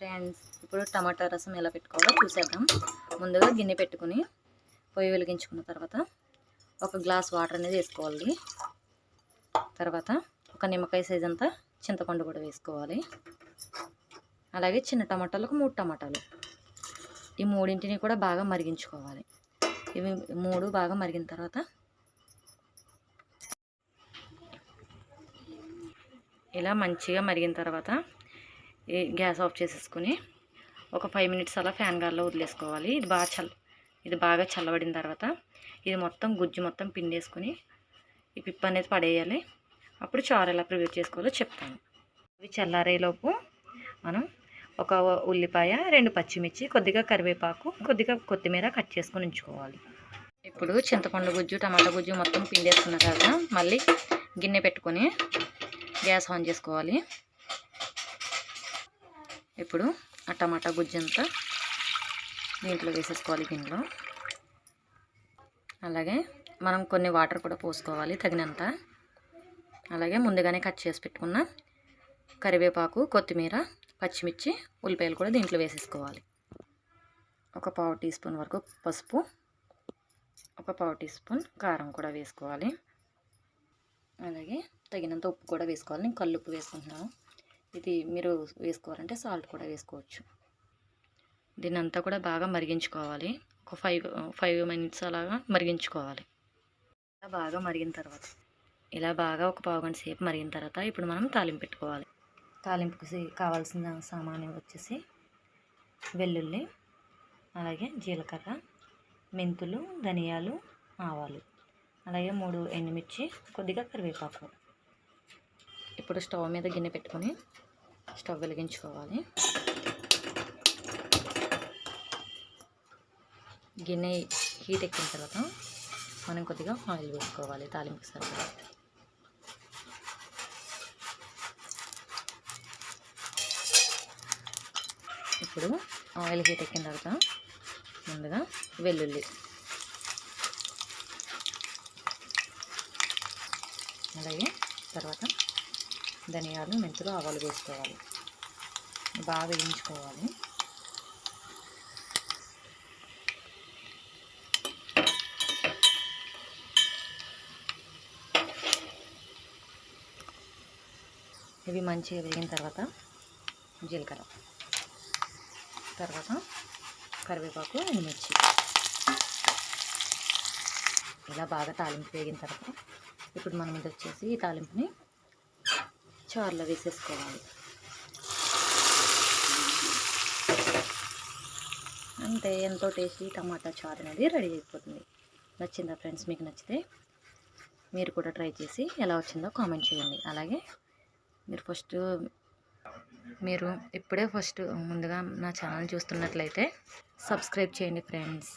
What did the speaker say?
Friends, ఇప్పుడు టమాటా రసం ఎలా పెట్టుకోవాలో చూసేద్దాం. ముందుగా గిన్నె పెట్టుకుని పొయ్యి వెలిగించుకున్న తర్వాత ఒక గ్లాస్ వాటర్ అనేది వేసుకోవాలి. తర్వాత ఒక నిమ్మకాయ సైజ్ అంతా చింతపండు కూడా వేసుకోవాలి. అలాగే చిన్న టమాటాలకు 3 టమాటాలు, ఈ మూడింటిని కూడా బాగా మరిగించుకోవాలి. ఇవి 3 బాగా మరిగిన తర్వాత ఇలా మంచిగా మరిగిన తర్వాత గ్యాస్ ఆఫ్ చేసేసుకుని ఒక 5 మినిట్స్ అలా ఫ్యాన్ గాల్లో వదిలేసుకోవాలి. ఇది బాగా చల్లబడిన తర్వాత ఇది మొత్తం గుజ్జు మొత్తం పిండేసుకుని ఈ పిప్పు అనేది పడేయాలి. అప్పుడు చారు ఎలా ప్రిపేర్ చేసుకోవాలో చెప్తాను. ఇవి చల్లారేలోపు మనం ఒక ఉల్లిపాయ, 2 పచ్చిమిర్చి, కొద్దిగా కరివేపాకు, కొద్దిగా కొత్తిమీర కట్ చేసుకొని ఉంచుకోవాలి. ఇప్పుడు చింతపండు గుజ్జు, టమాటా గుజ్జు మొత్తం పిండేసుకున్న తర్వాత మళ్ళీ గిన్నె పెట్టుకొని గ్యాస్ ఆన్ చేసుకోవాలి. ఇప్పుడు ఆ టమాటా గుజ్జు అంతా దీంట్లో వేసేసుకోవాలి గిన్నెలో. అలాగే మనం కొన్ని వాటర్ కూడా పోసుకోవాలి తగినంత. అలాగే ముందుగానే కట్ చేసి పెట్టుకున్న కరివేపాకు, కొత్తిమీర, పచ్చిమిర్చి, ఉల్లిపాయలు కూడా దీంట్లో వేసేసుకోవాలి. ఒక 1/2 టీ స్పూన్ వరకు పసుపు, ఒక 1/2 టీ స్పూన్ కారం కూడా వేసుకోవాలి. అలాగే తగినంత ఉప్పు కూడా వేసుకోవాలి. నేను కల్లుప్పు వేసుకుంటున్నాను. ఇది మీరు వేసుకోవాలంటే సాల్ట్ కూడా వేసుకోవచ్చు. దీన్ని అంతా కూడా బాగా మరిగించుకోవాలి. ఒక 5 మినిట్స్ అలాగా మరిగించుకోవాలి. బాగా మరిగిన తర్వాత ఇలా బాగా ఒక 1/2 గంట సేపు మరిగిన తర్వాత ఇప్పుడు మనం తాలింపు పెట్టుకోవాలి. తాలింపుకి కావాల్సిన సామాను వచ్చేసి వెల్లుల్లి, అలాగే జీలకర్ర, మెంతులు, ధనియాలు, ఆవాలు, అలాగే 3 ఎండుమిర్చి, కొద్దిగా కరివేపాకు. ఇప్పుడు స్టవ్ మీద గిన్నె పెట్టుకొని స్టవ్ వెలిగించుకోవాలి. గిన్నె హీట్ ఎక్కిన తర్వాత మనం కొద్దిగా ఆయిల్ వేసుకోవాలి తాలింపుకి సరిపడా. ఇప్పుడు ఆయిల్ హీట్ ఎక్కిన తర్వాత ముందుగా వెల్లుల్లి, అలాగే తర్వాత ధనియాలు, మెంతులు, ఆవాలు వేసుకోవాలి. బాగా వేయించుకోవాలి. ఇవి మంచిగా వేగిన తర్వాత జీలకర్ర, తర్వాత కరివేపాకు, ఎండుమిర్చి ఇలా బాగా తాలింపు వేగిన తర్వాత ఇప్పుడు మనం ఇది వచ్చేసి ఈ తాలింపుని చారులో వేసేసుకోవాలి. అంతే, ఎంతో టేస్టీ టమాటా చారు అనేది రెడీ అయిపోతుంది. నచ్చిందా ఫ్రెండ్స్? మీకు నచ్చితే మీరు కూడా ట్రై చేసి ఎలా వచ్చిందో కామెంట్ చేయండి. అలాగే మీరు ఇప్పుడే ముందుగా నా ఛానల్ చూస్తున్నట్లయితే సబ్స్క్రైబ్ చేయండి ఫ్రెండ్స్.